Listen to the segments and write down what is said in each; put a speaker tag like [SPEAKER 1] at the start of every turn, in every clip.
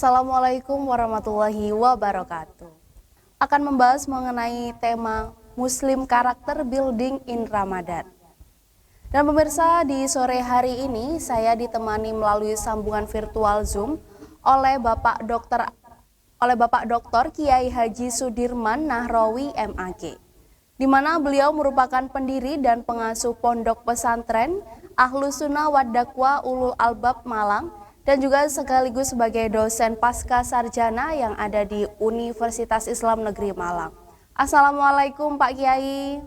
[SPEAKER 1] Assalamualaikum warahmatullahi wabarakatuh. Akan membahas mengenai tema Muslim Character Building in Ramadan. Dan pemirsa, di sore hari ini saya ditemani melalui sambungan virtual Zoom oleh Bapak Dr. Kiai Haji Sudirman Nahrawi MAG, di mana beliau merupakan pendiri dan pengasuh Pondok Pesantren Ahlus Sunnah wad Dakwah Ulul Albab Malang dan juga sekaligus sebagai dosen pasca sarjana yang ada di Universitas Islam Negeri Malang. Assalamualaikum Pak Kiai.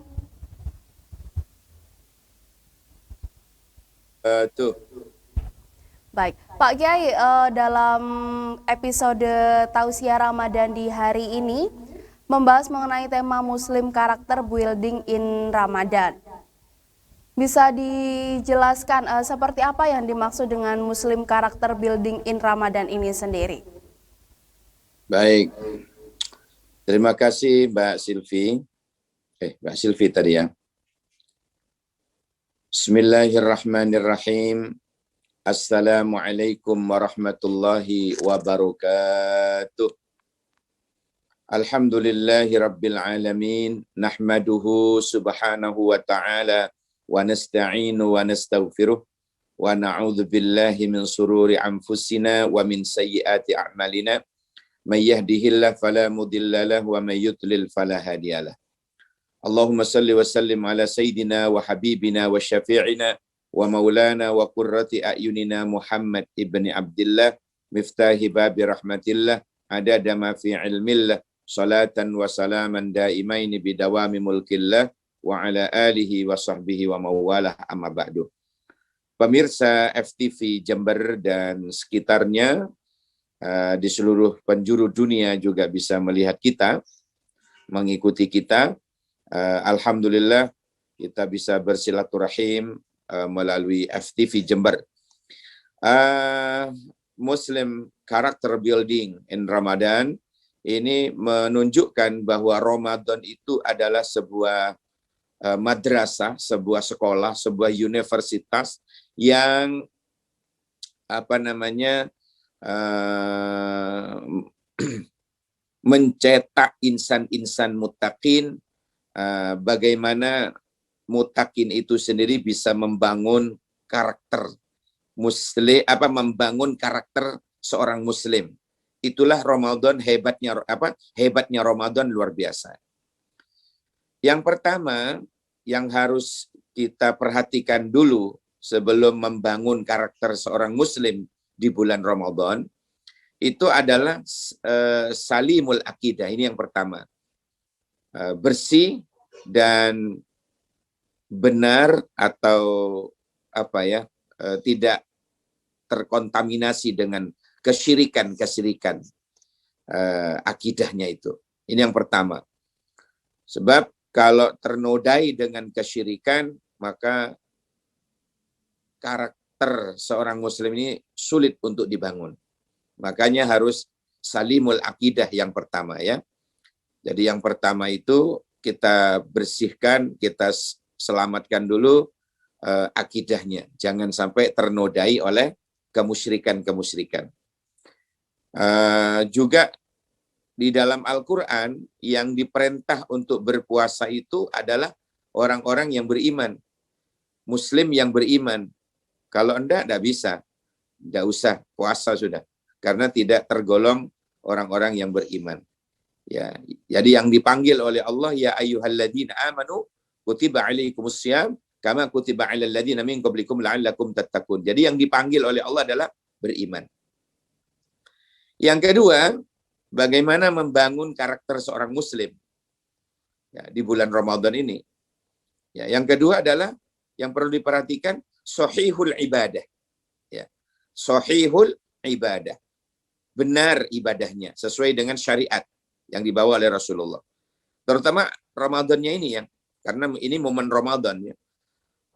[SPEAKER 1] Baik, Pak Kiai, dalam episode Tausiah Ramadan di hari ini membahas mengenai tema Muslim Character Building in Ramadan. Bisa dijelaskan seperti apa yang dimaksud dengan Muslim Character Building in Ramadan ini sendiri?
[SPEAKER 2] Baik, terima kasih Mbak Silvi. Mbak Silvi tadi ya. Bismillahirrahmanirrahim. Assalamualaikum warahmatullahi wabarakatuh. Alhamdulillahi rabbil alamin. Nahmaduhu subhanahu wa ta'ala wa nasta'inu wa nastaghfiruh wa na'udzu billahi min sururi anfusina wa min sayyiati a'malina. May yahdihillahu fala mudilla lahu wa may yudlil fala hadiyalah. Allahumma salli wa sallim ala sayyidina wa habibina wa syafi'ina wa maulana wa qurrati a'yunina Muhammad ibni Abdillah miftahi babi rahmatillah adada ma fi ilmillah salatan wa salaman daimaini bidawami mulkillah wa ala alihi wa sahbihi wa mawalah amma ba'du. Pemirsa FTV Jember dan sekitarnya di seluruh penjuru dunia juga bisa melihat kita, mengikuti kita. Alhamdulillah kita bisa bersilaturahim melalui FTV Jember. Muslim Character Building in Ramadan ini menunjukkan bahwa Ramadan itu adalah sebuah madrasah, sebuah sekolah, sebuah universitas yang mencetak insan-insan muttaqin. Bagaimana muttaqin itu sendiri bisa membangun karakter muslim, membangun karakter seorang muslim. Itulah Ramadan, hebatnya Ramadan luar biasa. Yang pertama yang harus kita perhatikan dulu sebelum membangun karakter seorang muslim di bulan Ramadan itu adalah salimul akidah. Ini yang pertama. Bersih dan benar atau tidak terkontaminasi dengan kesyirikan akidahnya itu. Ini yang pertama. Sebab kalau ternodai dengan kesyirikan maka karakter seorang muslim ini sulit untuk dibangun. Makanya harus salimul akidah yang pertama ya. Jadi yang pertama itu kita bersihkan, kita selamatkan dulu akidahnya. Jangan sampai ternodai oleh kemusyrikan. Juga di dalam Al-Quran yang diperintah untuk berpuasa itu adalah orang-orang yang beriman. Muslim yang beriman. Kalau enggak bisa. Enggak usah puasa sudah. Karena tidak tergolong orang-orang yang beriman. Ya, jadi yang dipanggil oleh Allah ya ayyuhalladzina amanu kutiba alaikumussyam kama kutiba alal ladzina min qablikum la'allakum tattaqun. Jadi yang dipanggil oleh Allah adalah beriman. Yang kedua, bagaimana membangun karakter seorang muslim ya, di bulan Ramadan ini. Ya, yang kedua adalah yang perlu diperhatikan sahihul ibadah. Ya. Sahihul ibadah. Benar ibadahnya sesuai dengan syariat yang dibawa oleh Rasulullah. Terutama Ramadannya ini ya, karena ini momen Ramadan ya.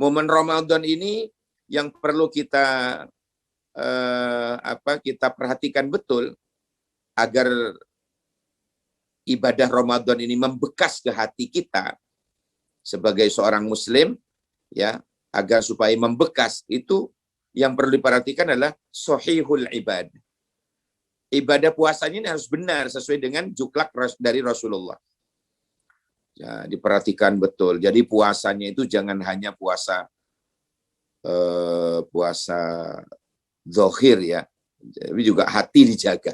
[SPEAKER 2] Momen Ramadan ini yang perlu kita kita perhatikan betul agar ibadah Ramadan ini membekas ke hati kita sebagai seorang muslim ya, agar supaya membekas itu yang perlu diperhatikan adalah sahihul ibadah. Ibadah puasanya ini harus benar sesuai dengan juklak dari Rasulullah. Ya, diperhatikan betul. Jadi puasanya itu jangan hanya puasa puasa zahir ya, tapi juga hati dijaga.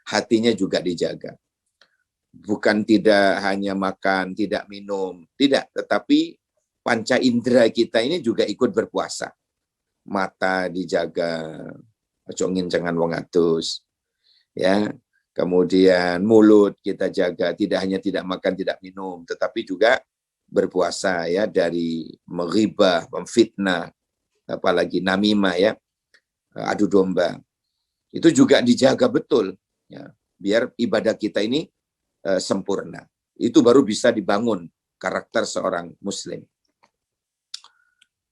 [SPEAKER 2] Hatinya juga dijaga. Bukan tidak hanya makan, tidak minum, tidak, tetapi panca indera kita ini juga ikut berpuasa. Mata dijaga, ojo ngincengan wong adus, ya. Kemudian mulut kita jaga, tidak hanya tidak makan, tidak minum, tetapi juga berpuasa ya, dari menghibah, memfitnah, apalagi namimah ya, adu domba. Itu juga dijaga betul ya, biar ibadah kita ini sempurna. Itu baru bisa dibangun karakter seorang muslim.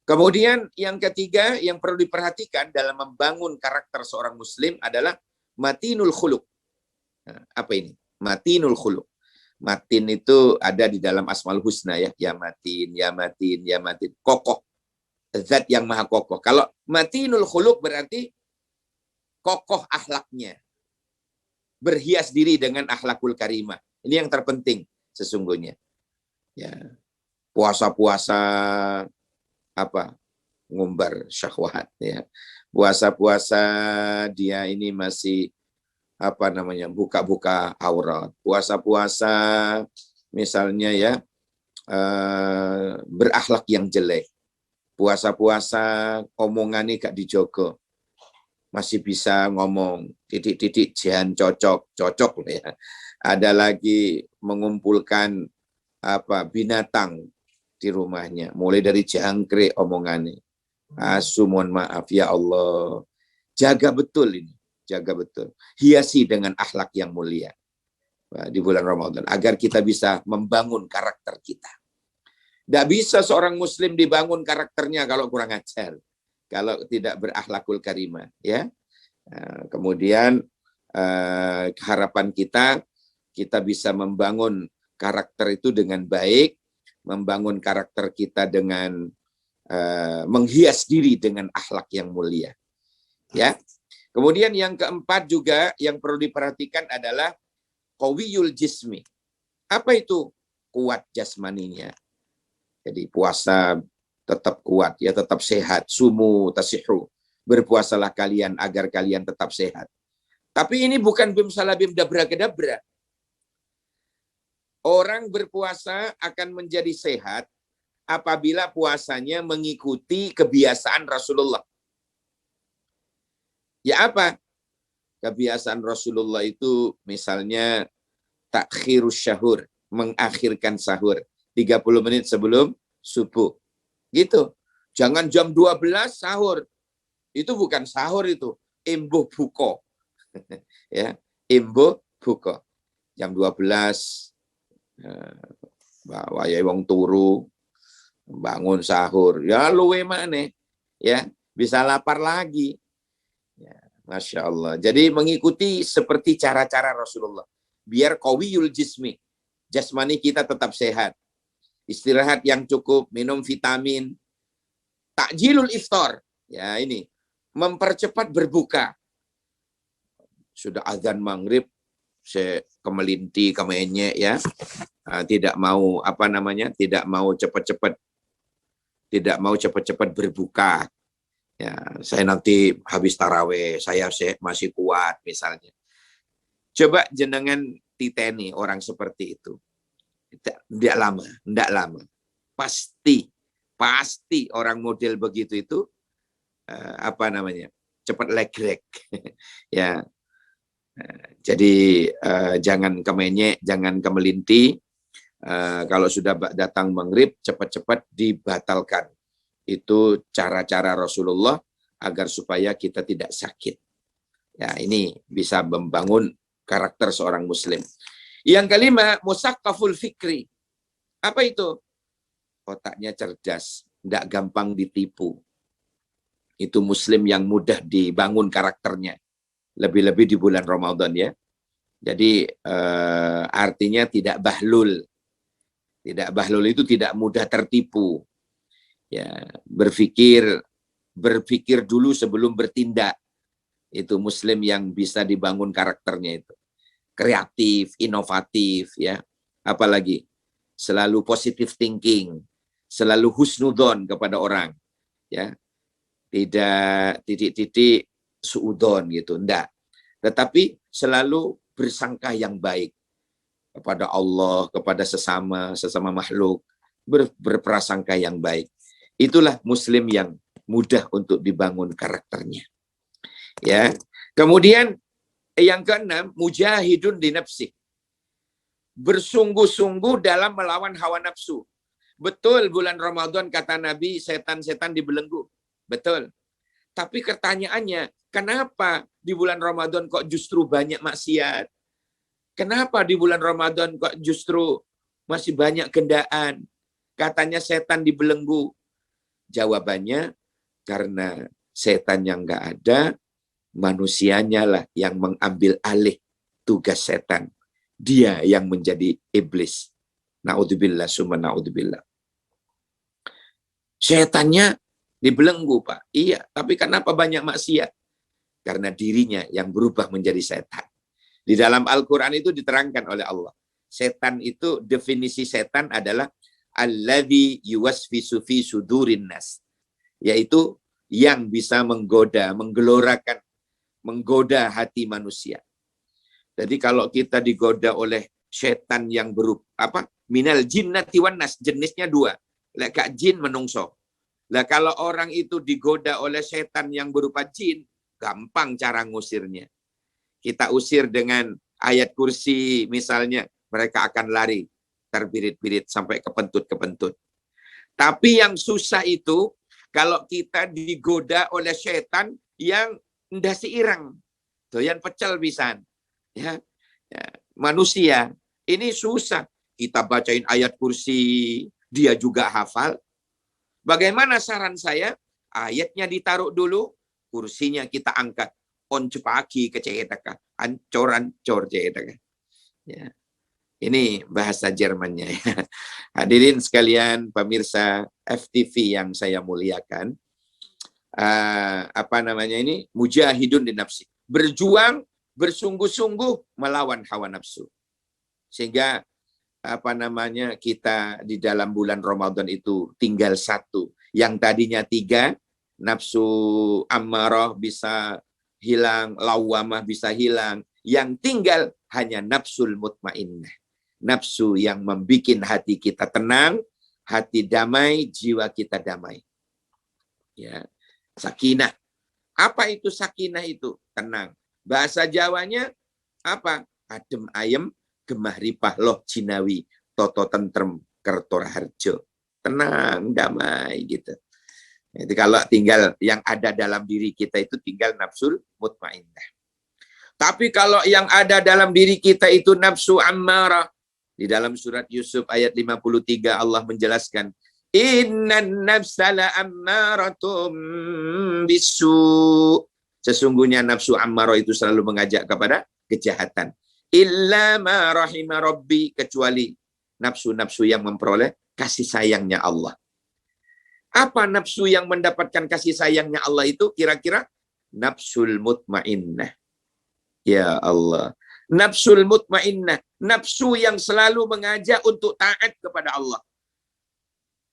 [SPEAKER 2] Kemudian yang ketiga yang perlu diperhatikan dalam membangun karakter seorang muslim adalah matinul khuluq. Nah, apa ini? Matinul khuluq. Matin itu ada di dalam Asmaul Husna ya. Ya matin, ya matin, ya matin. Kokoh. Zat yang maha kokoh. Kalau matinul khuluq berarti kokoh akhlaknya. Berhias diri dengan akhlakul karimah. Ini yang terpenting sesungguhnya. Ya. Puasa-puasa apa? Ngumbar syahwat ya. Puasa-puasa dia ini masih apa namanya? Buka-buka aurat. Puasa-puasa misalnya ya berakhlak yang jelek. Puasa-puasa omongannya gak dijogo. Masih bisa ngomong titik-titik jihan cocok ya. Ada lagi mengumpulkan apa binatang di rumahnya, mulai dari jangkrik omongannya. Asu, mohon maaf ya Allah. Jaga betul ini, jaga betul. Hiasi dengan akhlak yang mulia di bulan Ramadan agar kita bisa membangun karakter kita. Tidak bisa seorang muslim dibangun karakternya kalau kurang ajar, kalau tidak berakhlakul karimah ya. Kemudian harapan kita bisa membangun karakter itu dengan baik, membangun karakter kita dengan menghias diri dengan akhlak yang mulia ya. Kemudian yang keempat juga yang perlu diperhatikan adalah qawiyul jismi. Apa itu? Kuat jasmaninya. Jadi puasa tetap kuat, ya tetap sehat. Sumu tasihu. Berpuasalah kalian agar kalian tetap sehat. Tapi ini bukan bim salabim dabra kedabra. Orang berpuasa akan menjadi sehat apabila puasanya mengikuti kebiasaan Rasulullah. Ya apa? Kebiasaan Rasulullah itu misalnya takhirus syahur, mengakhirkan sahur 30 menit sebelum subuh. Gitu. Jangan jam 12 sahur. Itu bukan sahur itu, imbuh buko. Ya, imbuh buko. Jam 12 wayai wong turu bangun sahur. Ya luwe maneh. Ya, bisa lapar lagi. Ya, Masya Allah. Jadi mengikuti seperti cara-cara Rasulullah. Biar qawiyul jismi. Jasmani kita tetap sehat. Istirahat yang cukup, minum vitamin. Takjilul iftar. Ya ini. Mempercepat berbuka. Sudah azan maghrib, saya kemelinti, kemenyek ya. Tidak mau apa namanya? Tidak mau cepat-cepat berbuka. Ya, saya nanti habis taraweh, saya masih kuat misalnya. Coba jenengan titeni orang seperti itu. Tidak lama. Pasti orang model begitu itu apa namanya? Cepat legrek. Ya. Jadi jangan kemenyek, jangan kemelinti. Kalau sudah datang maghrib, cepat-cepat dibatalkan. Itu cara-cara Rasulullah agar supaya kita tidak sakit. Ya, ini bisa membangun karakter seorang muslim. Yang kelima, musaqqaful fikri. Apa itu? Otaknya cerdas, tidak gampang ditipu. Itu muslim yang mudah dibangun karakternya. Lebih-lebih di bulan Ramadan ya. Jadi artinya tidak bahlul. Tidak bahlul itu tidak mudah tertipu. Ya, berpikir dulu sebelum bertindak. Itu muslim yang bisa dibangun karakternya itu. Kreatif, inovatif ya. Apalagi selalu positive thinking, selalu husnudon kepada orang ya. Tidak titik-titik suudon gitu, enggak. Tetapi selalu bersangka yang baik kepada Allah, kepada sesama makhluk, berprasangka yang baik. Itulah muslim yang mudah untuk dibangun karakternya. Ya. Kemudian yang keenam, mujahidun di nafsi. Bersungguh-sungguh dalam melawan hawa nafsu. Betul bulan Ramadan kata Nabi setan-setan dibelenggu. Betul. Tapi pertanyaannya, kenapa di bulan Ramadan kok justru banyak maksiat? Kenapa di bulan Ramadan kok justru masih banyak gendaan? Katanya setan dibelenggu. Jawabannya karena setan yang nggak ada, manusianya lah yang mengambil alih tugas setan. Dia yang menjadi iblis. Na'udzubillah summa na'udzubillah. Setannya dibelenggu, Pak. Iya, tapi kenapa banyak maksiat? Karena dirinya yang berubah menjadi setan. Di dalam Al-Quran itu diterangkan oleh Allah. Setan itu, definisi setan adalah alladzi yuwaswisu fi sudurin nas. Yaitu yang bisa menggoda, menggelorakan, menggoda hati manusia. Jadi kalau kita digoda oleh setan yang berupa minal jinnati wan nas, jenisnya dua. Lek jin menungso. Lah kalau orang itu digoda oleh setan yang berupa jin, gampang cara ngusirnya. Kita usir dengan ayat kursi misalnya, mereka akan lari terbirit-birit sampai kepentut-kepentut. Tapi yang susah itu kalau kita digoda oleh setan yang ndasi ireng, doyan pecel pisan. Ya, manusia ini susah. Kita bacain ayat kursi, dia juga hafal. Bagaimana saran saya? Ayatnya ditaruh dulu, kursinya kita angkat. On cepaki ke cetaka, ancor-ancor cetaka. Ya. Ini bahasa Jermannya. Ya. Hadirin sekalian, pemirsa FTV yang saya muliakan. Mujahidun di nafsi. Berjuang, bersungguh-sungguh melawan hawa nafsu. Sehingga kita di dalam bulan Ramadan itu tinggal satu. Yang tadinya 3, nafsu ammarah bisa hilang, lawamah bisa hilang. Yang tinggal hanya nafsul mutmainnah. Nafsu yang membuat hati kita tenang, hati damai, jiwa kita damai. Ya, sakinah. Apa itu sakinah itu? Tenang. Bahasa Jawanya apa? Adem ayem, gemah ripah loh jinawi, toto tentrem kertora harjo. Tenang, damai gitu. Jadi kalau tinggal yang ada dalam diri kita itu tinggal nafsul mutmainnah. Tapi kalau yang ada dalam diri kita itu nafsu ammarah. Di dalam surat Yusuf ayat 53 Allah menjelaskan, innan nafsa la ammaratum bisu. Sesungguhnya nafsu ammarah itu selalu mengajak kepada kejahatan. Illa ma rahima rabbi, kecuali nafsu-nafsu yang memperoleh kasih sayangnya Allah. Apa nafsu yang mendapatkan kasih sayangnya Allah itu? Kira-kira nafsul mutmainnah. Ya Allah. Nafsul mutmainnah. Nafsu yang selalu mengajak untuk taat kepada Allah.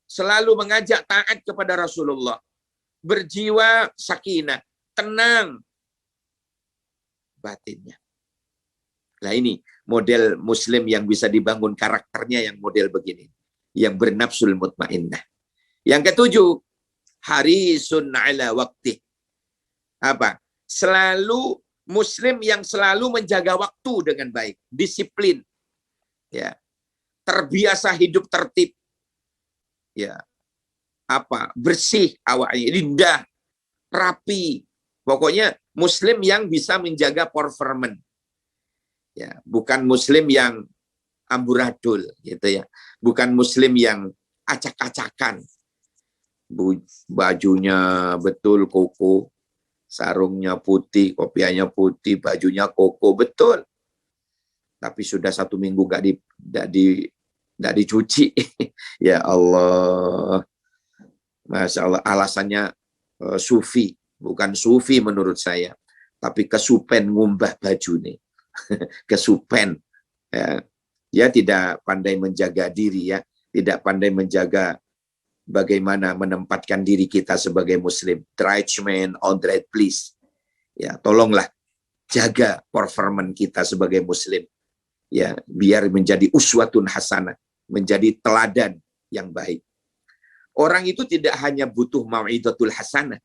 [SPEAKER 2] Selalu mengajak taat kepada Rasulullah. Berjiwa sakinah. Tenang batinnya. Nah ini model muslim yang bisa dibangun karakternya yang model begini. Yang bernafsul mutmainnah. Yang ketujuh, harisun ala waqti. Apa? Selalu muslim yang selalu menjaga waktu dengan baik, disiplin. Ya. Terbiasa hidup tertib. Ya. Apa? Bersih awalnya, indah, rapi. Pokoknya muslim yang bisa menjaga performance. Ya, bukan muslim yang amburadul gitu ya. Bukan muslim yang acak-acakan. Bajunya betul koko, sarungnya putih, kopiahnya putih, bajunya koko betul. Tapi sudah 1 minggu nggak dicuci. Ya Allah, Masya Allah, alasannya sufi, bukan sufi menurut saya, tapi kesupen ngumbah baju nih. Kesupen. Ya. Dia tidak pandai menjaga diri ya, tidak pandai menjaga bagaimana menempatkan diri kita sebagai muslim. Trachman on that please. Ya, tolonglah jaga performan kita sebagai muslim. Ya, biar menjadi uswatun hasanah, menjadi teladan yang baik. Orang itu tidak hanya butuh mau'izatul hasanah,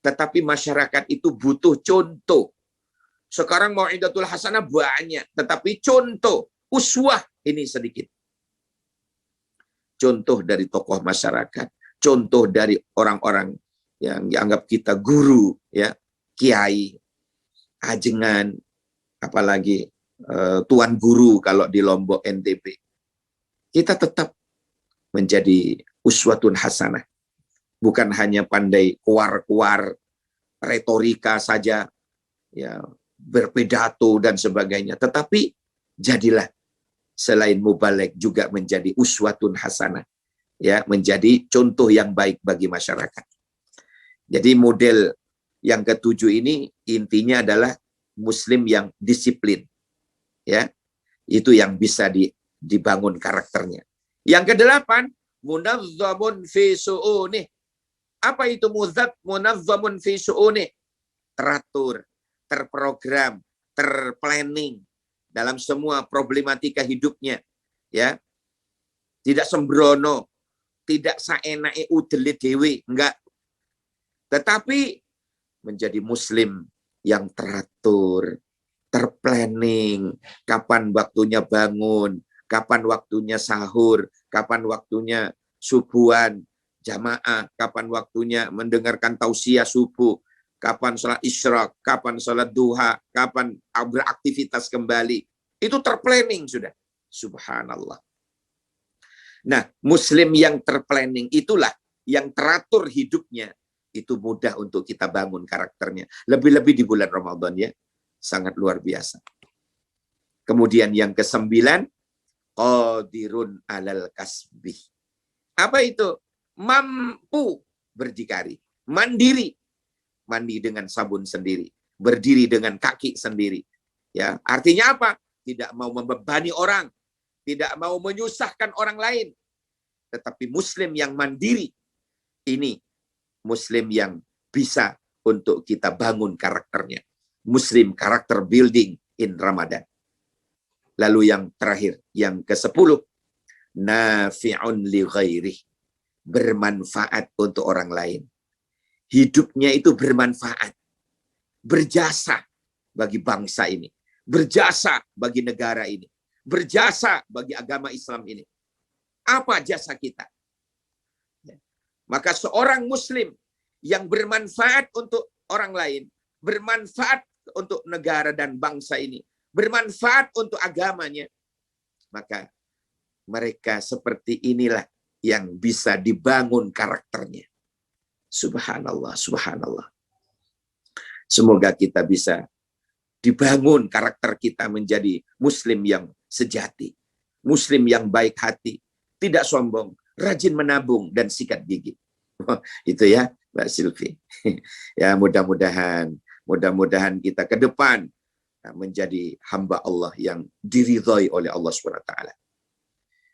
[SPEAKER 2] tetapi masyarakat itu butuh contoh. Sekarang mau'izatul hasanah banyak, tetapi contoh, uswah ini sedikit. Contoh dari tokoh masyarakat, contoh dari orang-orang yang dianggap kita guru, ya, kiai, ajengan, apalagi tuan guru kalau di Lombok NTB. Kita tetap menjadi uswatun hasanah. Bukan hanya pandai kuar-kuar retorika saja, ya, berpidato dan sebagainya, tetapi jadilah selain mubalek juga menjadi uswatun hasanah, ya, menjadi contoh yang baik bagi masyarakat. Jadi model yang ketujuh ini intinya adalah muslim yang disiplin, ya, itu yang bisa dibangun karakternya. Yang kedelapan, munazzamun fi su'unih. Apa itu munazzamun fi su'unih? Teratur, terprogram, terplanning dalam semua problematika hidupnya, ya. Tidak sembrono, tidak saenake udele dewe, enggak. Tetapi menjadi muslim yang teratur, terplanning, kapan waktunya bangun, kapan waktunya sahur, kapan waktunya subuhan, jamaah, kapan waktunya mendengarkan tausiah subuh, kapan sholat isyraq, kapan sholat duha, kapan beraktivitas kembali. Itu terplanning sudah. Subhanallah. Nah, muslim yang terplanning itulah, yang teratur hidupnya, itu mudah untuk kita bangun karakternya. Lebih-lebih di bulan Ramadan, ya. Sangat luar biasa. Kemudian yang ke-9, qadirun alal kasbih. Apa itu? Mampu berdikari, mandiri. Mandi dengan sabun sendiri, berdiri dengan kaki sendiri. Ya, artinya apa? Tidak mau membebani orang, tidak mau menyusahkan orang lain. Tetapi muslim yang mandiri, ini muslim yang bisa untuk kita bangun karakternya. Muslim karakter building in Ramadan. Lalu yang terakhir, yang ke-10, nafi'un li ghairih, bermanfaat untuk orang lain. Hidupnya itu bermanfaat, berjasa bagi bangsa ini, berjasa bagi negara ini, berjasa bagi agama Islam ini. Apa jasa kita? Maka seorang muslim yang bermanfaat untuk orang lain, bermanfaat untuk negara dan bangsa ini, bermanfaat untuk agamanya, maka mereka seperti inilah yang bisa dibangun karakternya. Subhanallah, subhanallah. Semoga kita bisa dibangun karakter kita menjadi muslim yang sejati, muslim yang baik hati, tidak sombong, rajin menabung dan sikat gigi. Itu ya, Mbak Silvi. Ya, mudah-mudahan kita ke depan menjadi hamba Allah yang diridhai oleh Allah SWT.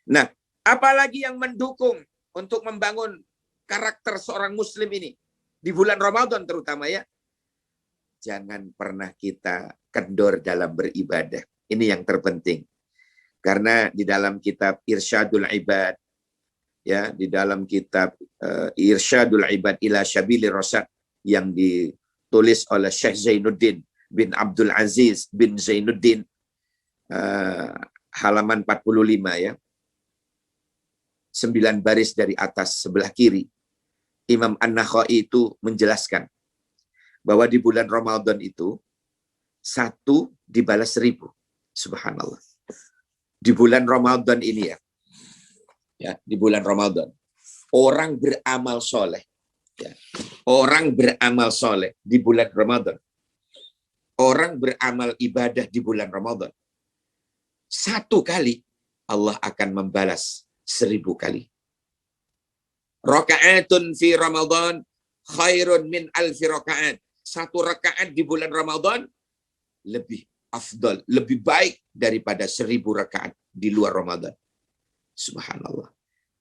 [SPEAKER 2] Nah, apalagi yang mendukung untuk membangun karakter seorang muslim ini di bulan Ramadan terutama, ya. Jangan pernah kita kendor dalam beribadah. Ini yang terpenting. Karena di dalam kitab Irsyadul Ibad, ya, di dalam kitab Irsyadul Ibad ila Syabilir Rasyad yang ditulis oleh Syekh Zainuddin bin Abdul Aziz bin Zainuddin, halaman 45, ya. 9 baris dari atas sebelah kiri. Imam An-Nakhai itu menjelaskan bahwa di bulan Ramadan itu 1 dibalas 1000. Subhanallah. Di bulan Ramadan ini, ya, di bulan Ramadan orang beramal soleh, ya, orang beramal soleh di bulan Ramadan, orang beramal ibadah di bulan Ramadan, 1 kali Allah akan membalas 1000 kali. Rakaatun fi Ramadan khairun min alfi rakaat. satu rakaat di bulan Ramadan lebih afdal, lebih baik daripada 1000 rakaat di luar Ramadan. Subhanallah.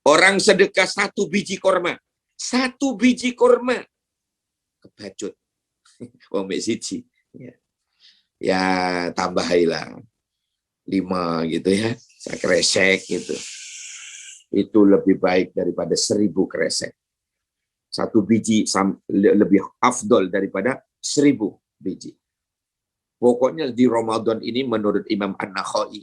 [SPEAKER 2] Orang sedekah 1 biji korma. 1 biji korma. Kebacut. Wong mek siji. Ya tambahilah 5 gitu ya. Kresek gitu. Itu lebih baik daripada 1000 kresek. 1 biji lebih afdol daripada 1000 biji. Pokoknya di Ramadan ini menurut Imam An-Nakhai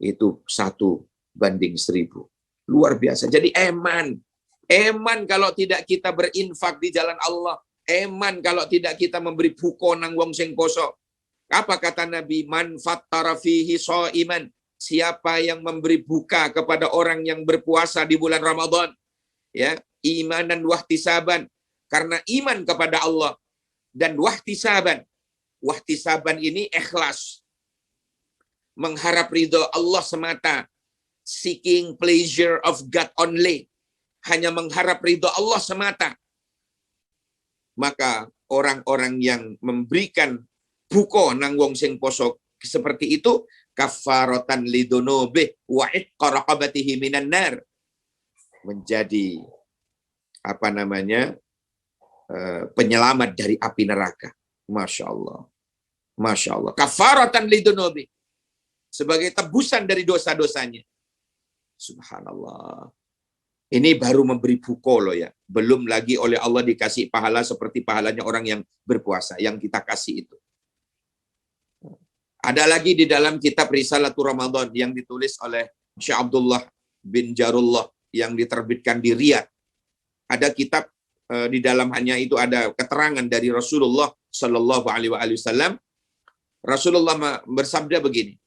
[SPEAKER 2] itu 1:1000. Luar biasa. Jadi eman. Eman kalau tidak kita berinfak di jalan Allah. Eman kalau tidak kita memberi buko nang wong sing poso. Apa kata Nabi? Man fattara fihi shaiman. Siapa yang memberi buka kepada orang yang berpuasa di bulan Ramadan, ya, imanan wahtisaban, karena iman kepada Allah, dan wahtisaban. Wahtisaban ini ikhlas, mengharap ridho Allah semata, seeking pleasure of God only, hanya mengharap ridho Allah semata. Maka orang-orang yang memberikan buko nang wong sing poso seperti itu, kafaratan lidunubi wa itqa raqabatihi minan nar, menjadi penyelamat dari api neraka. Masya Allah. Masya Allah. Kafaratan lidunubi, sebagai tebusan dari dosa-dosanya. Subhanallah. Ini baru memberi buko loh ya. Belum lagi oleh Allah dikasih pahala seperti pahalanya orang yang berpuasa, yang kita kasih itu. Ada lagi di dalam kitab Risalatul Ramadan yang ditulis oleh Syekh Abdullah bin Jarullah yang diterbitkan di Riyadh. Ada kitab di dalamnya itu ada keterangan dari Rasulullah Shallallahu Alaihi Wasallam. Rasulullah bersabda begini,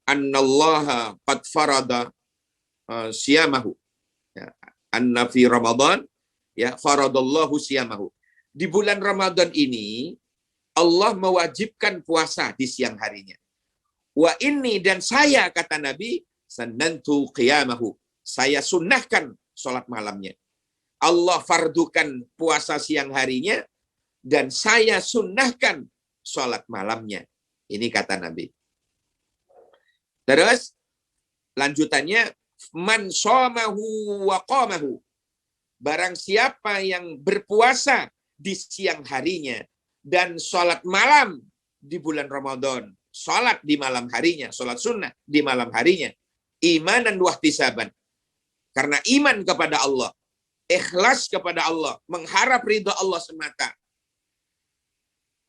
[SPEAKER 2] Annallaha qad farada siyamahu, ya, anna fi Ramadan, ya, faradallahu siyamahu. Di bulan Ramadan ini Allah mewajibkan puasa di siang harinya. Wa inni, dan saya, kata Nabi, sanantu qiyamahu, saya sunnahkan sholat malamnya. Allah fardukan puasa siang harinya dan saya sunnahkan sholat malamnya. Ini kata Nabi. Terus lanjutannya, man shamahu wa qamahu, barang siapa yang berpuasa di siang harinya dan sholat malam di bulan Ramadan, sholat di malam harinya, sholat sunnah di malam harinya, imanan wahtisaban, karena iman kepada Allah, ikhlas kepada Allah, mengharap ridha Allah semata,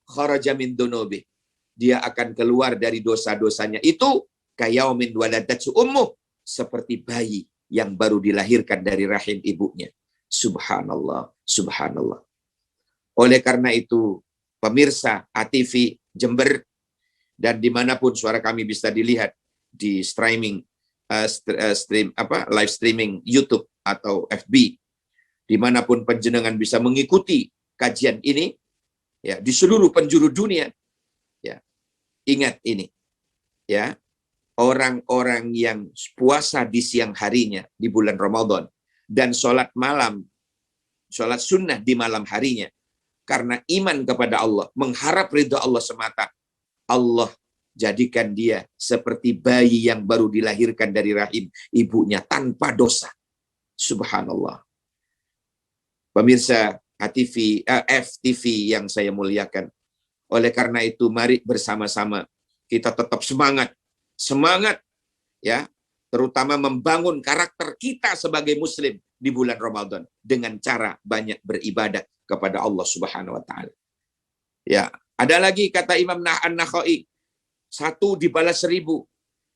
[SPEAKER 2] kharaja min dunubi, dia akan keluar dari dosa-dosanya itu kayaumin waladatsu ummuh, seperti bayi yang baru dilahirkan dari rahim ibunya. Subhanallah, subhanallah. Oleh karena itu, pemirsa ATV Jember dan dimanapun suara kami bisa dilihat di streaming, live streaming YouTube atau FB, dimanapun penjenengan bisa mengikuti kajian ini, ya, di seluruh penjuru dunia, ya, ingat ini, ya, orang-orang yang puasa di siang harinya di bulan Ramadan dan sholat malam, sholat sunnah di malam harinya, karena iman kepada Allah, mengharap ridha Allah semata, Allah jadikan dia seperti bayi yang baru dilahirkan dari rahim ibunya tanpa dosa. Subhanallah. Pemirsa FTV yang saya muliakan. Oleh karena itu, mari bersama-sama kita tetap semangat, ya, terutama membangun karakter kita sebagai Muslim di bulan Ramadan dengan cara banyak beribadah kepada Allah Subhanahu wa taala. Ya, ada lagi kata Imam An-Nakhai, 1 dibalas 1000.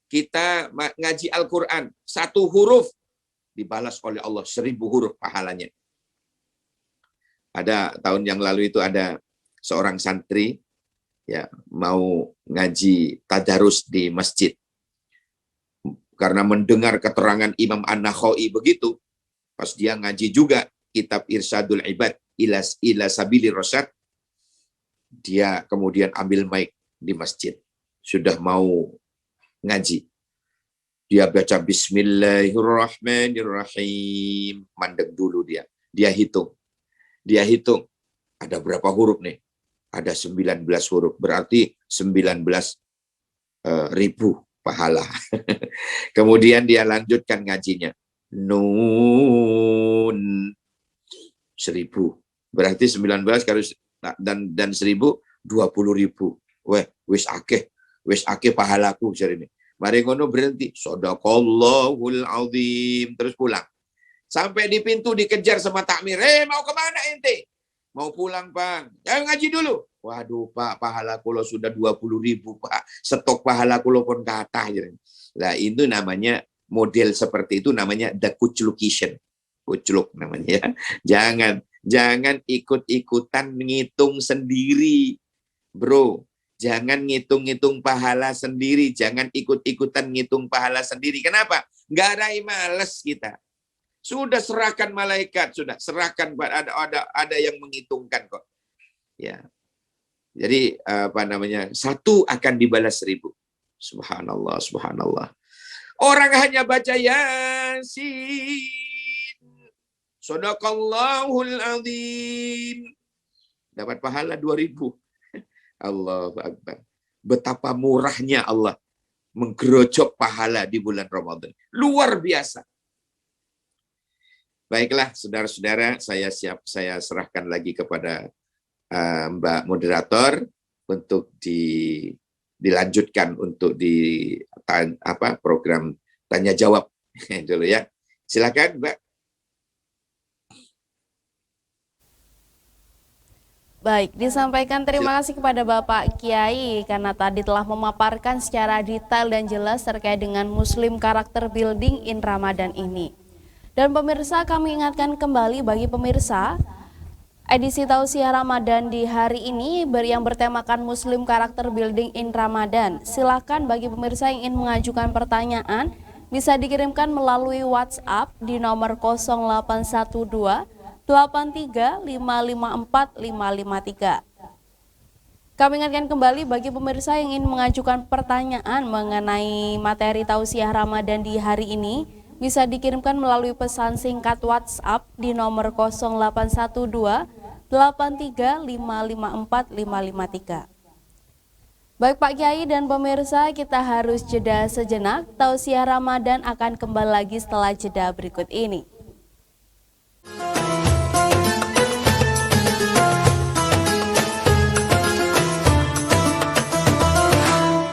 [SPEAKER 2] Kita ngaji Al-Qur'an, 1 huruf dibalas oleh Allah 1000 huruf pahalanya. Ada tahun yang lalu itu ada seorang santri, ya, mau ngaji tadarus di masjid. Karena mendengar keterangan Imam An-Nakhai begitu, pas dia ngaji juga kitab Irsyadul Ibad ila Sabili Rasyad, dia kemudian ambil mic di masjid. Sudah mau ngaji. Dia baca Bismillahirrahmanirrahim. Mandek dulu dia. Dia hitung. Ada berapa huruf nih? Ada 19 huruf, berarti 19 ribu pahala. Kemudian dia lanjutkan ngajinya. Nun 1000. Berarti 19 kali dan 1000 20.000. Wis akeh pahalaku jare ini. Mari ngono berhenti. Shadaqallahul azim. Terus pulang. Sampai di pintu dikejar sama takmir. Mau kemana ente? Mau pulang, Bang. Jangan ngaji dulu. Waduh, Pak, pahala kulo sudah 20.000, Pak. Stok pahala kulo pun kata. Nah, itu namanya model seperti itu namanya the kuclucation. Kucluk namanya ya. Jangan ikut-ikutan ngitung sendiri. Bro, jangan ngitung-ngitung pahala sendiri. Jangan ikut-ikutan ngitung pahala sendiri. Kenapa? Nggak ada males kita. Sudah serahkan malaikat, sudah serahkan, ada yang menghitungkan kok. Ya. Jadi satu akan dibalas 1000. Subhanallah, subhanallah. Orang hanya baca Yasin. Shadaqallahul azim. Dapat pahala 2000. Allahu Akbar. Betapa murahnya Allah menggerojok pahala di bulan Ramadan. Luar biasa. Baiklah, saudara-saudara, saya serahkan lagi kepada Mbak Moderator untuk dilanjutkan untuk program tanya jawab dulu ya. Silakan, Mbak.
[SPEAKER 1] Baik, disampaikan terima kasih kepada Bapak Kiai karena tadi telah memaparkan secara detail dan jelas terkait dengan Muslim Character Building in Ramadan ini. Dan pemirsa, kami ingatkan kembali bagi pemirsa, edisi Tausiah Ramadan di hari ini yang bertemakan Muslim Character Building in Ramadan. Silakan bagi pemirsa yang ingin mengajukan pertanyaan, bisa dikirimkan melalui WhatsApp di nomor 0812 83554553. Kami ingatkan kembali bagi pemirsa yang ingin mengajukan pertanyaan mengenai materi Tausiah Ramadan di hari ini, bisa dikirimkan melalui pesan singkat WhatsApp di nomor 0812 83554553. Baik Pak Kiai dan pemirsa, kita harus jeda sejenak. Tausiah Ramadan akan kembali lagi setelah jeda berikut ini.